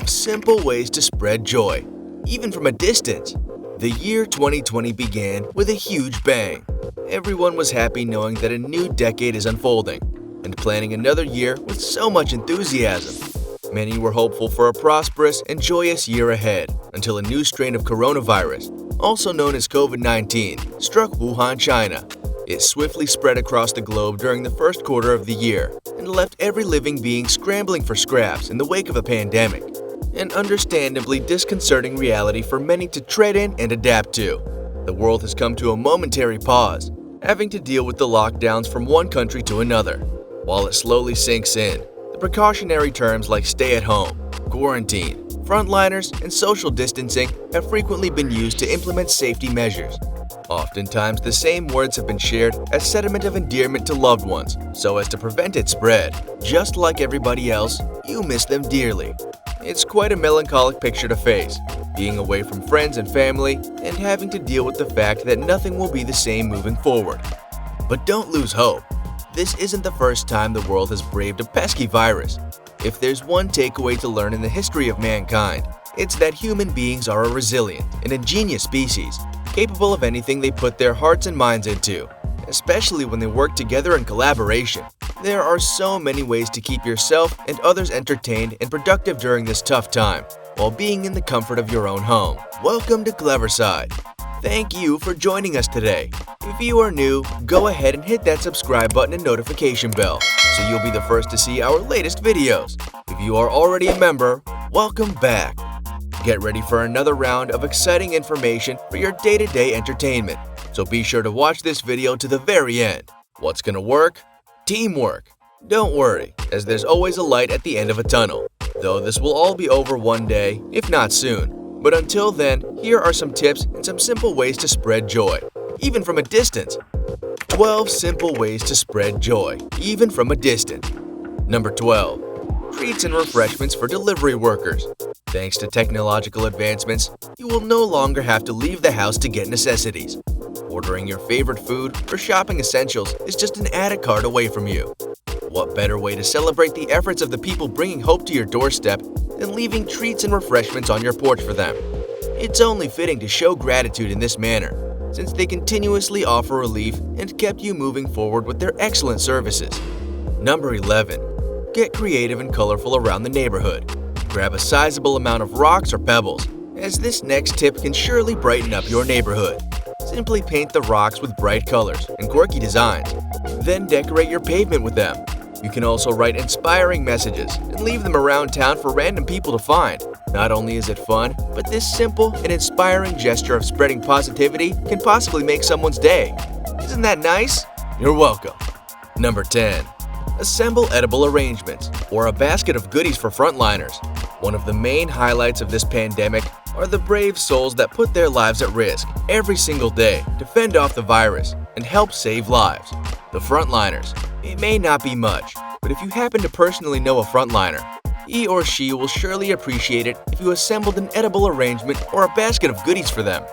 12 simple ways to spread joy, even from a distance. The year 2020 began with a huge bang. Everyone was happy knowing that a new decade is unfolding and planning another year with so much enthusiasm. Many were hopeful for a prosperous and joyous year ahead until a new strain of coronavirus, also known as COVID-19, struck Wuhan, China. It swiftly spread across the globe during the first quarter of the year and left every living being scrambling for scraps in the wake of a pandemic. An understandably disconcerting reality for many to tread in and adapt to. The world has come to a momentary pause, having to deal with the lockdowns from one country to another. While it slowly sinks in, the precautionary terms like stay at home, quarantine, frontliners, and social distancing have frequently been used to implement safety measures. Oftentimes, the same words have been shared as sentiment of endearment to loved ones so as to prevent its spread. Just like everybody else, you miss them dearly. It's quite a melancholic picture to face, being away from friends and family and having to deal with the fact that nothing will be the same moving forward. But don't lose hope. This isn't the first time the world has braved a pesky virus. If there's one takeaway to learn in the history of mankind, it's that human beings are a resilient and ingenious species, capable of anything they put their hearts and minds into, especially when they work together in collaboration. There are so many ways to keep yourself and others entertained and productive during this tough time, while being in the comfort of your own home. Welcome to Cleverside. Thank you for joining us today. If you are new, go ahead and hit that subscribe button and notification bell, so you'll be the first to see our latest videos. If you are already a member, welcome back. Get ready for another round of exciting information for your day-to-day entertainment, so be sure to watch this video to the very end. What's gonna work? Teamwork. Don't worry, as there's always a light at the end of a tunnel, though this will all be over one day, if not soon. But until then, here are some tips and some simple ways to spread joy, even from a distance. 12 simple ways to spread joy, even from a distance. Number 12. Treats and refreshments for delivery workers. Thanks to technological advancements, you will no longer have to leave the house to get necessities. Ordering your favorite food or shopping essentials is just an added cart away from you. What better way to celebrate the efforts of the people bringing hope to your doorstep than leaving treats and refreshments on your porch for them? It's only fitting to show gratitude in this manner, since they continuously offer relief and kept you moving forward with their excellent services. Number 11. Get creative and colorful around the neighborhood. Grab a sizable amount of rocks or pebbles, as this next tip can surely brighten up your neighborhood. Simply paint the rocks with bright colors and quirky designs, then decorate your pavement with them. You can also write inspiring messages and leave them around town for random people to find. Not only is it fun, but this simple and inspiring gesture of spreading positivity can possibly make someone's day. Isn't that nice? You're welcome. Number 10. Assemble edible arrangements, or a basket of goodies for frontliners. One of the main highlights of this pandemic are the brave souls that put their lives at risk every single day to fend off the virus and help save lives. The frontliners. It may not be much, but if you happen to personally know a frontliner, he or she will surely appreciate it if you assembled an edible arrangement or a basket of goodies for them.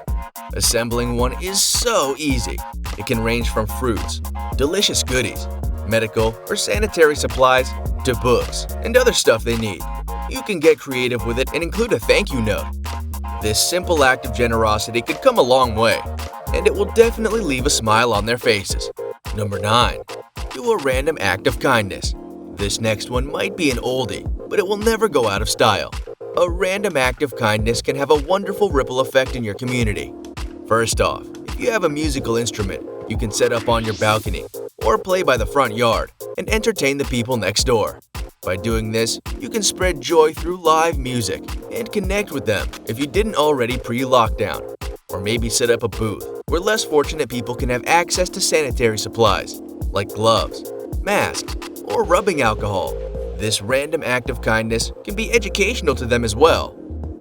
Assembling one is so easy. It can range from fruits, delicious goodies, medical or sanitary supplies, to books and other stuff they need. You can get creative with it and include a thank you note. This simple act of generosity could come a long way, and it will definitely leave a smile on their faces. Number 9. Do a random act of kindness. This next one might be an oldie, but it will never go out of style. A random act of kindness can have a wonderful ripple effect in your community. First off, if you have a musical instrument, you can set up on your balcony or play by the front yard and entertain the people next door. By doing this, you can spread joy through live music and connect with them if you didn't already pre-lockdown. Or maybe set up a booth where less fortunate people can have access to sanitary supplies like gloves, masks, or rubbing alcohol. This random act of kindness can be educational to them as well.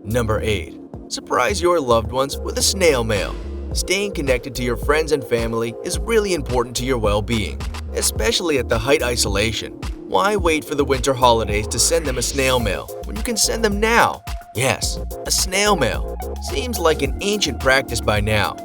Number 8. Surprise your loved ones with a snail mail. Staying connected to your friends and family is really important to your well-being, especially at the height isolation. Why wait for the winter holidays to send them a snail mail when you can send them now? Yes, a snail mail. Seems like an ancient practice by now.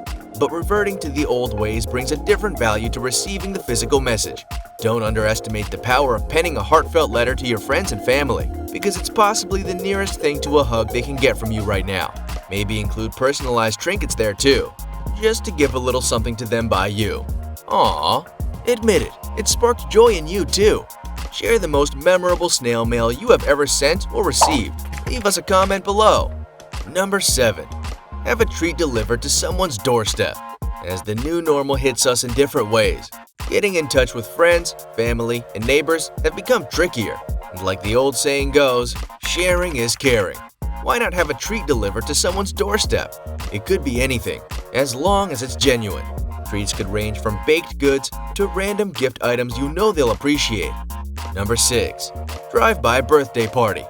but reverting to the old ways brings a different value to receiving the physical message. Don't underestimate the power of penning a heartfelt letter to your friends and family, because it's possibly the nearest thing to a hug they can get from you right now. Maybe include personalized trinkets there too, just to give a little something to them by you. Aww. Admit it sparked joy in you too. Share the most memorable snail mail you have ever sent or received. Leave us a comment below. Number 7. Have a treat delivered to someone's doorstep. As the new normal hits us in different ways, getting in touch with friends, family, and neighbors have become trickier. And like the old saying goes, sharing is caring. Why not have a treat delivered to someone's doorstep? It could be anything, as long as it's genuine. Treats could range from baked goods to random gift items you know they'll appreciate. Number 6. Drive-by birthday party.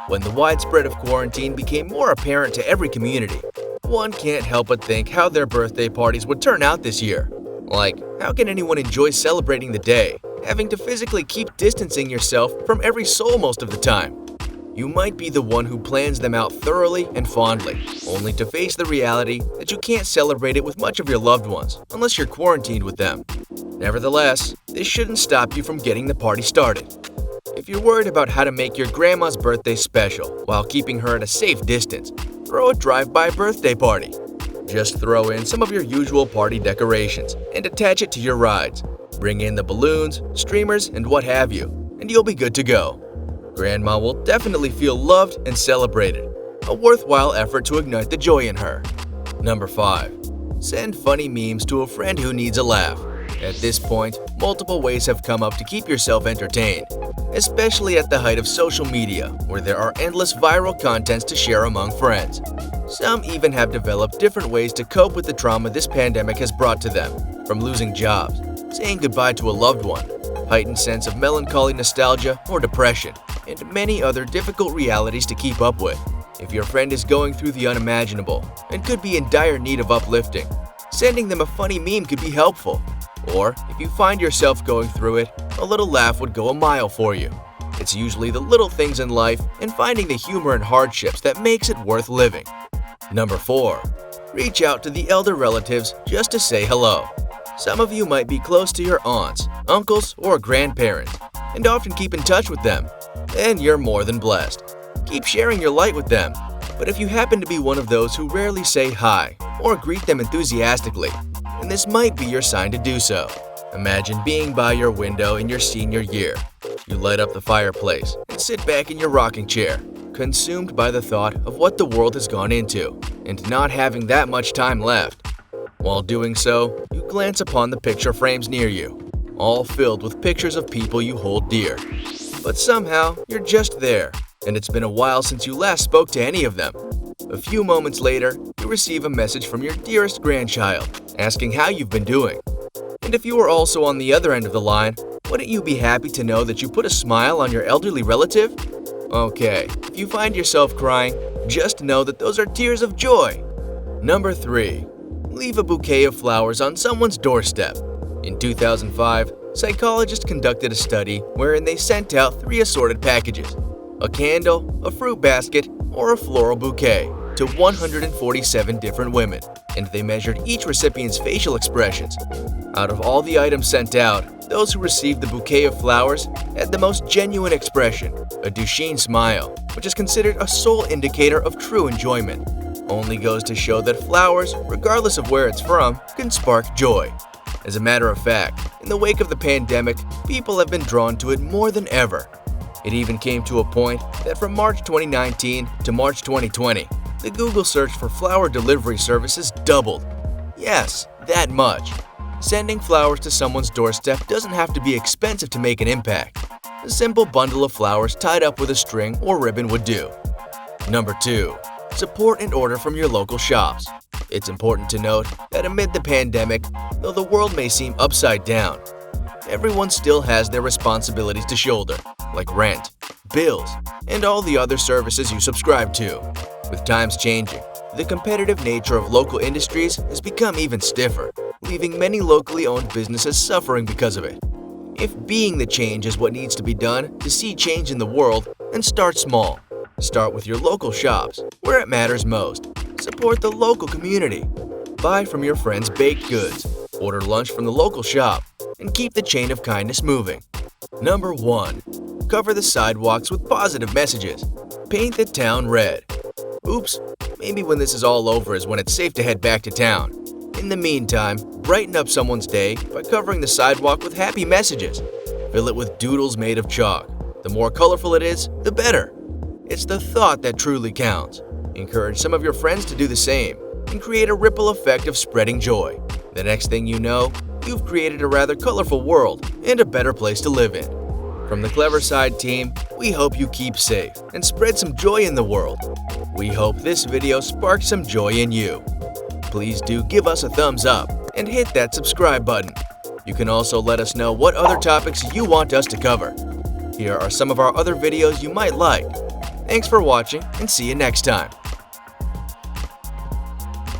When the widespread of quarantine became more apparent to every community, one can't help but think how their birthday parties would turn out this year. Like, how can anyone enjoy celebrating the day, having to physically keep distancing yourself from every soul most of the time? You might be the one who plans them out thoroughly and fondly, only to face the reality that you can't celebrate it with much of your loved ones unless you're quarantined with them. Nevertheless, this shouldn't stop you from getting the party started. If you're worried about how to make your grandma's birthday special while keeping her at a safe distance, throw a drive-by birthday party. Just throw in some of your usual party decorations and attach it to your rides. Bring in the balloons, streamers, and what have you, and you'll be good to go. Grandma will definitely feel loved and celebrated, a worthwhile effort to ignite the joy in her. Number 5. Send funny memes to a friend who needs a laugh. At this point, multiple ways have come up to keep yourself entertained, especially at the height of social media, where there are endless viral contents to share among friends. Some even have developed different ways to cope with the trauma this pandemic has brought to them, from losing jobs, saying goodbye to a loved one, heightened sense of melancholy, nostalgia, or depression, and many other difficult realities to keep up with. If your friend is going through the unimaginable and could be in dire need of uplifting, sending them a funny meme could be helpful. Or, if you find yourself going through it, a little laugh would go a mile for you. It's usually the little things in life and finding the humor in hardships that makes it worth living. Number 4. Reach out to the elder relatives just to say hello. Some of you might be close to your aunts, uncles, or grandparents, and often keep in touch with them. And you're more than blessed. Keep sharing your light with them. But if you happen to be one of those who rarely say hi or greet them enthusiastically, then this might be your sign to do so. Imagine being by your window in your senior year. You light up the fireplace and sit back in your rocking chair, consumed by the thought of what the world has gone into and not having that much time left. While doing so, you glance upon the picture frames near you, all filled with pictures of people you hold dear. But somehow, you're just there, and it's been a while since you last spoke to any of them. A few moments later, you receive a message from your dearest grandchild, asking how you've been doing. And if you were also on the other end of the line, wouldn't you be happy to know that you put a smile on your elderly relative? Okay, if you find yourself crying, just know that those are tears of joy. Number 3. Leave a bouquet of flowers on someone's doorstep. In 2005, psychologists conducted a study wherein they sent out 3 assorted packages: a candle, a fruit basket, or a floral bouquet, to 147 different women, and they measured each recipient's facial expressions. Out of all the items sent out, those who received the bouquet of flowers had the most genuine expression, a Duchenne smile, which is considered a sole indicator of true enjoyment. Only goes to show that flowers, regardless of where it's from, can spark joy. As a matter of fact, in the wake of the pandemic, people have been drawn to it more than ever. It even came to a point that from March 2019 to March 2020, the Google search for flower delivery services doubled. Yes, that much. Sending flowers to someone's doorstep doesn't have to be expensive to make an impact. A simple bundle of flowers tied up with a string or ribbon would do. Number 2. Support and order from your local shops. It's important to note that amid the pandemic, though the world may seem upside down, everyone still has their responsibilities to shoulder, like rent, bills, and all the other services you subscribe to. With times changing, the competitive nature of local industries has become even stiffer, leaving many locally owned businesses suffering because of it. If being the change is what needs to be done to see change in the world, then start small. Start with your local shops, where it matters most. Support the local community. Buy from your friends baked goods, order lunch from the local shop, and keep the chain of kindness moving. Number 1. Cover the sidewalks with positive messages. Paint the town red. Oops, maybe when this is all over is when it's safe to head back to town. In the meantime, brighten up someone's day by covering the sidewalk with happy messages. Fill it with doodles made of chalk. The more colorful it is, the better. It's the thought that truly counts. Encourage some of your friends to do the same and create a ripple effect of spreading joy. The next thing you know, you've created a rather colorful world and a better place to live in. From the Cleverside team, we hope you keep safe and spread some joy in the world. We hope this video sparked some joy in you. Please do give us a thumbs up and hit that subscribe button. You can also let us know what other topics you want us to cover. Here are some of our other videos you might like. Thanks for watching and see you next time.